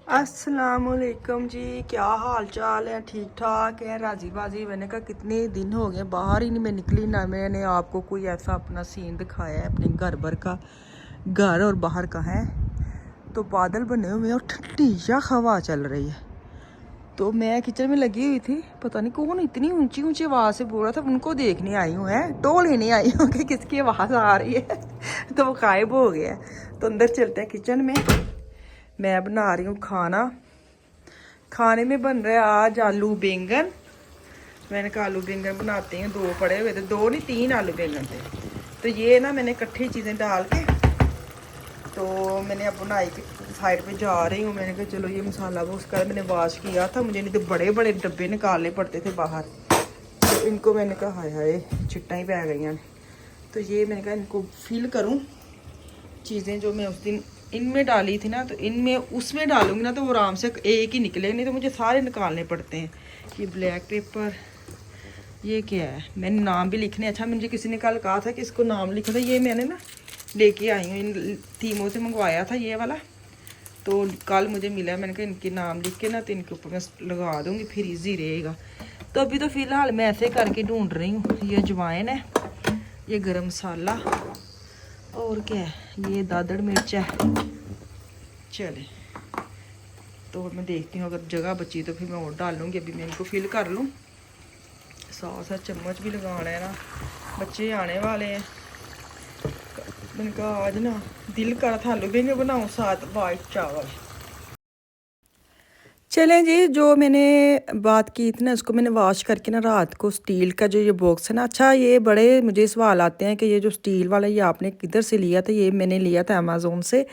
अस्सलामुअलैकुम जी, क्या हाल चाल है? ठीक ठाक है, राजी बाजी। मैंने कहा कितने दिन हो गए बाहर ही नहीं मैं निकली, ना मैंने आपको कोई ऐसा अपना सीन दिखाया है अपने घर भर का। घर और बाहर का है तो बादल बने हुए हैं और ठंडी या हवा चल रही है। तो मैं किचन में लगी हुई थी, पता नहीं कौन इतनी ऊंची ऊंची आवाज़ से बोल रहा था, उनको देखने आई हूँ, है टोल ही नहीं आई हूँ कि किसकी आवाज़ आ रही है। तो वो गायब हो गया है। तो अंदर चलते हैं किचन में। मैं बना रही हूँ खाना। खाने में बन रहा है आज आलू बैंगन। मैंने कहा आलू बैंगन बनाते हैं, दो पड़े हुए थे, दो नहीं तीन आलू बैंगन थे। तो ये ना मैंने इकट्ठी चीज़ें डाल के तो मैंने अब बनाई के साइड पे जा रही हूँ। मैंने कहा चलो ये मसाला वो उसका मैंने वॉश किया था, मुझे नहीं तो बड़े बड़े डब्बे निकालने पड़ते थे बाहर। तो इनको मैंने कहा हाय हाय चिट्टा ही पै गई हैं। तो ये मैंने कहा इनको फिल करूँ चीज़ें जो मैं उस दिन इनमें डाली थी ना, तो इनमें उसमें डालूंगी ना तो वो आराम से एक ही निकले, नहीं तो मुझे सारे निकालने पड़ते हैं। ये ब्लैक पेपर, ये क्या है, मैंने नाम भी लिखने। अच्छा मुझे किसी ने कल कहा था कि इसको नाम लिखा था, ये मैंने ना लेके आई हूँ, इन थीमों से मंगवाया था ये वाला। तो कल मुझे मिला, मैंने कहा इनके नाम लिख के ना तो इनके ऊपर मैं लगा दूँगी, फिर ईजी रहेगा। तो अभी तो फ़िलहाल मैं ऐसे करके ढूंढ रही हूँ। ये अजवाइन है, ये गरम मसाला, और क्या है, ये दादड़ मिर्च है। चले तो मैं देखती हूँ, अगर जगह बची तो फिर मैं और डाल लूँगी। अभी मैं इनको फिल कर लूँ। साथ चम्मच भी लगाना है ना, बच्चे आने वाले हैं। मैंने कहा आज ना दिल कर था आलू बैंगन बनाऊँ साथ वाइट चावल। चलें जी, जो मैंने बात की थी ना उसको मैंने वॉश करके ना रात को, स्टील का जो ये बॉक्स है ना। अच्छा ये बड़े मुझे सवाल आते हैं कि ये जो स्टील वाला ये आपने किधर से लिया था? ये मैंने लिया था अमेज़ोन से।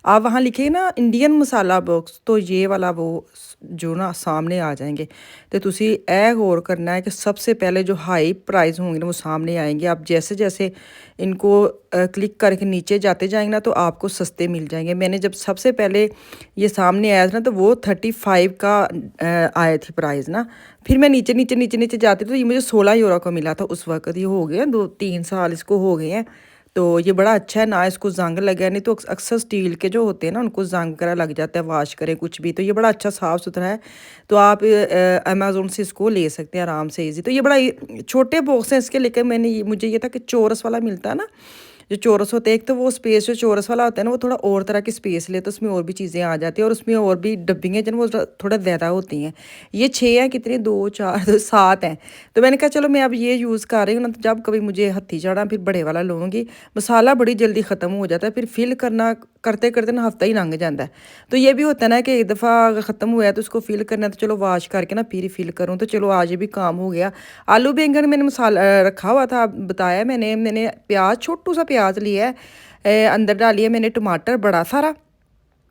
आप वहाँ लिखे ना इंडियन मसाला बॉक्स, तो ये वाला वो जो ना सामने आ जाएंगे। तो तुसी ए गौर करना है कि सबसे पहले जो हाई प्राइस होंगे ना वो सामने आएंगे। आप जैसे जैसे इनको क्लिक करके नीचे जाते जाएंगे ना तो आपको सस्ते मिल जाएंगे। मैंने जब सबसे पहले ये सामने आया था ना तो वो 35 का आए थी प्राइस ना। फिर मैं नीचे नीचे नीचे नीचे जाती तो ये मुझे 16 यूरो का मिला था उस वक्त। ये हो गए 2-3 साल इसको हो गए हैं। तो ये बड़ा अच्छा है ना, इसको जंग लगा, नहीं तो अक्सर स्टील के जो होते हैं ना उनको जंग वगैरह लग जाता है वाश करें कुछ भी। तो ये बड़ा अच्छा साफ़ सुथरा है। तो आप अमेज़ोन से इसको ले सकते हैं आराम से ईजी। तो ये बड़ा छोटे बॉक्स हैं इसके, लेकिन मैंने मुझे ये था कि चौरस वाला मिलता है ना, जो चौरस होते हैं। एक तो वो स्पेस जो चौरस वाला होता है ना वो थोड़ा और तरह की स्पेस ले, तो उसमें और भी चीज़ें आ जाती हैं और उसमें और भी डब्बियाँ जो वो थोड़ा ज़्यादा होती हैं। ये 6 हैं, कितनी 2 4 2 7 हैं। तो मैंने कहा चलो मैं अब ये यूज़ कर रही हूँ ना, तो जब कभी मुझे हत्थी चढ़ा फिर बड़े वाला लूँगी। मसाला बड़ी जल्दी ख़त्म हो जाता है, फिर फिल करना करते करते ना हफ्ता ही लंघ जाता है। तो ये भी होता है ना कि एक दफ़ा ख़त्म हुआ है तो उसको फिल करना है, तो चलो वॉश करके ना फिर ही फिल करूँ। तो चलो आज ये भी काम हो गया। आलू बैंगन मैंने मसाला रखा हुआ था, बताया मैंने प्याज, छोटू सा प्याज लिया है, अंदर डालिए मैंने टमाटर बड़ा सारा,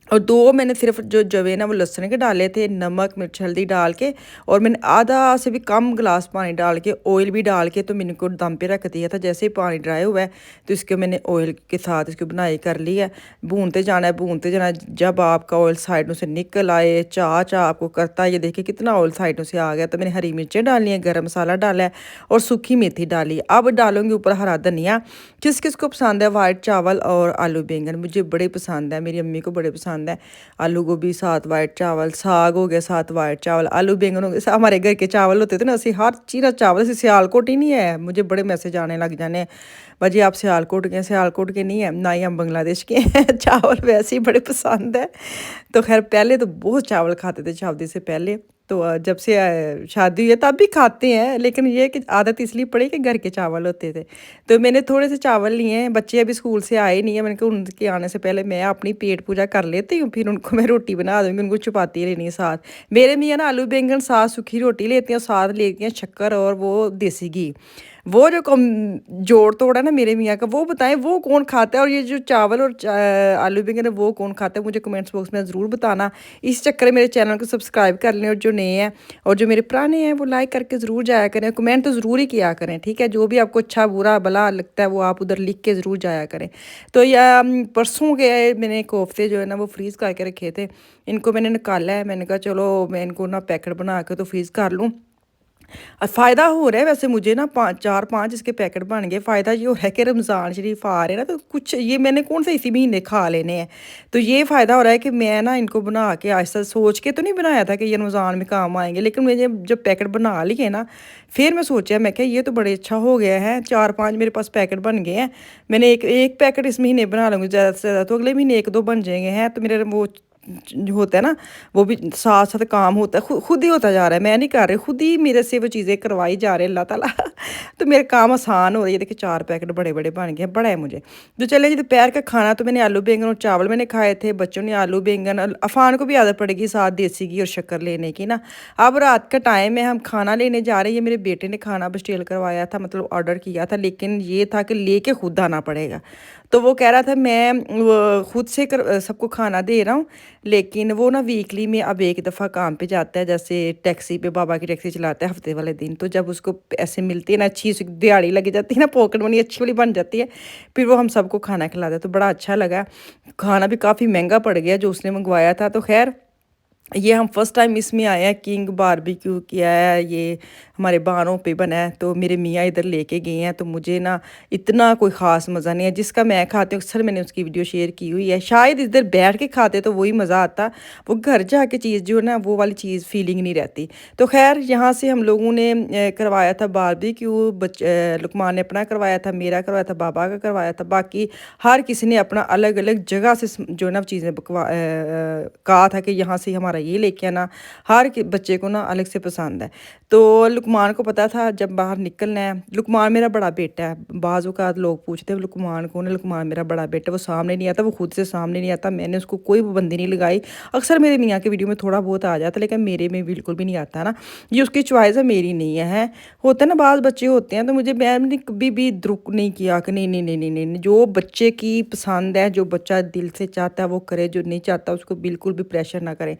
और 2 मैंने सिर्फ जो जवे ना वो लहसुन के डाले थे, नमक मिर्च हल्दी डाल के। और मैंने आधा से भी कम गिलास पानी डाल के ऑयल भी डाल के तो मैंने को दम पे रख दिया था। जैसे ही पानी ड्राई हुआ है तो इसके मैंने ऑयल के साथ इसकी बुनाई कर ली है। भूनते जाना है भूनते जाना है, जब आपका ऑयल साइडों से निकल आए, चा चा आपको करता है, ये देखिए कितना ऑयल साइडों से आ गया। तो मैंने हरी मिर्चें डाली हैं, गर्म मसाला डाला है और सूखी मेथी डाली है। अब डालूंगी ऊपर हरा धनिया। किस किस को पसंद है वाइट चावल और आलू बैंगन? मुझे बड़े पसंद है, मेरी अम्मी को बड़े पसंद है। आलू गोभी साथ वाइट चावल, साग हो गया साथ वाइट चावल, आलू बैंगन हो गए। हमारे घर के चावल होते थे ना, असं हर चीज़ चावल से, सियालकोट ही नहीं है। मुझे बड़े मैसेज आने लग जाने, भाजी आप सियालकोट के? सियालकोट के नहीं है ना ही हम बांग्लादेश के हैं। चावल वैसे ही बड़े पसंद है। तो खैर पहले तो बहुत चावल खाते थे शादी से पहले। तो जब से शादी हुई है तब भी खाते हैं, लेकिन ये कि आदत इसलिए पड़ी कि घर के चावल होते थे। तो मैंने थोड़े से चावल लिए हैं, बच्चे अभी स्कूल से आए नहीं है। मैंने कहा उनके आने से पहले मैं अपनी पेट पूजा कर लेती हूँ, फिर उनको मैं रोटी बना दूँगी, उनको चपाती लेनी है साथ। मेरे मियाँ ना आलू बैंगन साथ सूखी रोटी लेती हैं और साथ लेती हैं शक्कर और वो देसी घी। वो जो कम जोड़ तोड़ है ना मेरे मियाँ का, वो बताएं वो कौन खाता है? और ये जो चावल और आलू बैंगन है वो कौन खाता है? मुझे कमेंट्स बॉक्स में ज़रूर बताना। इस चक्कर में मेरे चैनल को सब्सक्राइब कर लें, और जो नए हैं और जो मेरे पुराने हैं वो लाइक करके ज़रूर जाया करें, कमेंट तो ज़रूर ही किया करें, ठीक है? जो भी आपको अच्छा बुरा भला लगता है वो आप उधर लिख के ज़रूर जाया करें। तो या परसों के मैंने कोफ्ते जो है ना वो फ्रीज़ करके रखे थे, इनको मैंने निकाला है। मैंने कहा चलो मैं इनको ना पैकेट बना के तो फ्रीज़ कर लूँ। फ़ायदा हो रहा है वैसे मुझे ना 4-5 इसके पैकेट बन गए। फ़ायदा ये हो रहा है कि रमज़ान शरीफ आ रहे हैं ना, तो कुछ ये मैंने कौन से इसी महीने खा लेने हैं। तो ये फ़ायदा हो रहा है कि मैं ना इनको बना के आहिस्ता सोच के तो नहीं बनाया था कि ये रमज़ान में काम आएँगे। लेकिन मैंने जब पैकेट बना लिए ना, फिर मैं सोचा, मैं क्या ये तो बड़े अच्छा हो गया है, 4-5 मेरे पास पैकेट बन गए हैं। मैंने एक पैकेट इस महीने बना लूँगी ज़्यादा से ज़्यादा, तो अगले महीने 1-2 बन जाएँगे हैं। तो मेरे वो जो होता है ना, वो भी साथ-साथ काम होता है, खुद ही होता जा रहा है, मैं नहीं कर रही, खुद ही मेरे से वो चीज़ें करवाई जा रहे हैं अल्लाह ताला। तो मेरे काम आसान हो रही है। देखिए 4 पैकेट बड़े-बड़े बन गए हैं, बड़ा है मुझे। तो चलिए जी, दोपहर का खाना तो मैंने आलू बैंगन और चावल मैंने खाए थे, बच्चों ने आलू बैंगन, अफ़ान को भी आदत पड़ेगी साथ देसी घी और शक्कर लेने की ना। अब रात का टाइम है, हम खाना लेने जा रहे हैं। ये मेरे बेटे ने खाना बस्टेल करवाया था, मतलब ऑर्डर किया था, लेकिन ये था कि लेके खुद आना पड़ेगा। तो वो कह रहा था मैं वो खुद से सबको खाना दे रहा हूँ, लेकिन वो ना वीकली में अब एक दफ़ा काम पे जाता है, जैसे टैक्सी पे बाबा की टैक्सी चलाता है हफ्ते वाले दिन। तो जब उसको पैसे मिलते हैं ना, अच्छी सी दिहाड़ी लग जाती है ना, पॉकेट मनी अच्छी वाली बन जाती है, फिर वो हम सबको खाना खिलाता है। तो बड़ा अच्छा लगा। खाना भी काफ़ी महंगा पड़ गया जो उसने मंगवाया था। तो खैर, ये हम फर्स्ट टाइम इसमें आए हैं, किंग बारबेक्यू किया है, ये हमारे बाणों पे बना है। तो मेरे मियाँ इधर लेके गए हैं, तो मुझे ना इतना कोई ख़ास मज़ा नहीं है। जिसका मैं खाती हूँ अक्सर मैंने उसकी वीडियो शेयर की हुई है। शायद इधर बैठ के खाते तो वही मज़ा आता, वो घर जाके चीज़ जो है ना, वो वाली चीज़ फीलिंग नहीं रहती। तो खैर, यहाँ से हम लोगों ने करवाया था बारबेक्यू, लुकमान ने अपना करवाया था, मेरा करवाया था, बाबा का करवाया था। बाकी हर किसी ने अपना अलग अलग जगह से जो है ना चीज़ें कहा था कि यहाँ से हमारा ये लेके आना। बच्चे को ना अलग से पसंद है। तो लुकमान को पता था जब बाहर निकलना है। लुकमान मेरा बड़ा बेटा है, बाज़ औक़ात लोग पूछते हैं लुकमान कौन है। लुकमान मेरा बड़ा बेटा, वो सामने नहीं आता, वो खुद से सामने नहीं आता। मैंने उसको कोई पाबंदी नहीं लगाई। अक्सर मेरे मियाँ की वीडियो में थोड़ा बहुत आ जाता है, लेकिन मेरे में बिल्कुल भी नहीं आता ना। ये उसकी चॉइस है, मेरी नहीं है, हैं। होता है ना, बाज़ बच्चे होते हैं, तो मैंने कभी भी द्रुक नहीं किया कि नहीं नहीं नहीं नहीं नहीं नहीं, जो बच्चे की पसंद है, जो बच्चा दिल से चाहता है वो करे, जो नहीं चाहता उसको बिल्कुल भी प्रेशर ना करें।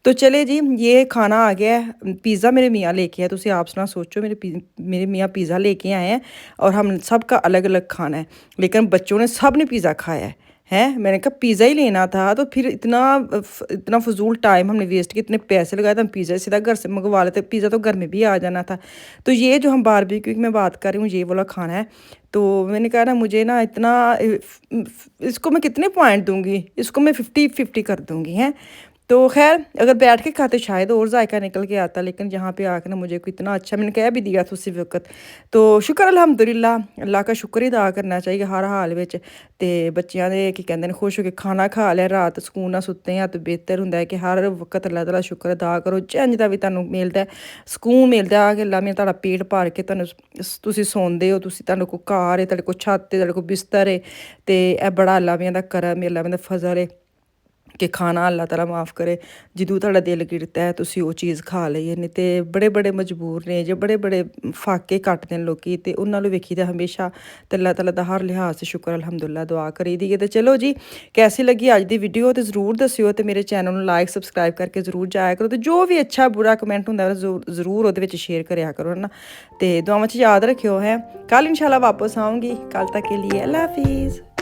तो चले जी, ये खाना आ गया है। पिज़्ज़ा मेरे मियाँ लेके आए। तुसी आप ना सोचो, मेरे मियाँ पिज़्ज़ा लेके आए हैं और हम सबका अलग अलग खाना है, लेकिन बच्चों ने सब ने पिज़्ज़ा खाया है। हैं, मैंने कहा पिज़्ज़ा ही लेना था, तो फिर इतना फजूल टाइम हमने वेस्ट किया, इतने पैसे लगाए, तो हम पिज़्ज़ा सीधा घर से मंगवा लेते। पिज़्ज़ा तो घर में भी आ जाना था। तो ये जो हम बारबेक्यू की मैं बात कर रही हूँ, ये वाला खाना है। तो मैंने कहा ना, मुझे ना इतना इसको मैं कितने पॉइंट दूंगी, इसको मैं 50-50 कर दूंगी, हैं। तो खैर, अगर बैठ के खाते शायद और जायका निकल के आता, लेकिन यहाँ पे आके ना मुझे को इतना अच्छा, मैंने कह भी दिया था उसी वक्त। तो शुक्र अल्हम्दुलिल्लाह, अल्लाह का शुक्र ही अदा करना चाहिए हर हाल विच। ते बच्चियां दे की कहंदे ने खुश होके खाना खा लिया, रात सकून नाल सुत्ते हैं, तो बेहतर हुंदा है कि हर वक्त अल्लाह ताला शुक्र अदा करो। झंज दा भी तुहानूं मिलदा है, सकून मिलदा है कि अल्लाह मैं तुहाड़ा पेट भर के तुसीं सौंदे हो, तुहानूं कोई घर है, तुहाडे कोल छत्त है, तुहाडे कोल बिस्तर है। ते एह बड़ा अल्लाह मियां दा करम है, अल्लाह मियां दा फजल है कि खाना अल्लाह ताला माफ़ करे। जदूं तुहाडा दिल गिरदा है तुसीं ओह चीज़ खा लईए। नहीं ते बड़े-बड़े मजबूर ने, जे बड़े-बड़े फाके कट्टदे न लोकी, ते उन्हां नूं वेखी दा हमेशा, ते अल्लाह ताला दा हर लिहाज से शुक्र अल्हम्दुलिल्लाह दुआ करी दी है। ते चलो जी, कैसी लगी अज्ज दी वीडियो ते ज़रूर दस्सिओ, ते मेरे चैनल नूं लाइक सब्सक्राइब करके ज़रूर जाया करो। ते जो भी अच्छा बुरा कमेंट हुंदा ज़रूर ओहदे विच शेयर करया करो ना। ते दुआवां च याद रखियो, हैं। कल इंशाल्लाह वापस आऊँगी। कल तक के लिए अल्लाह हाफिज़।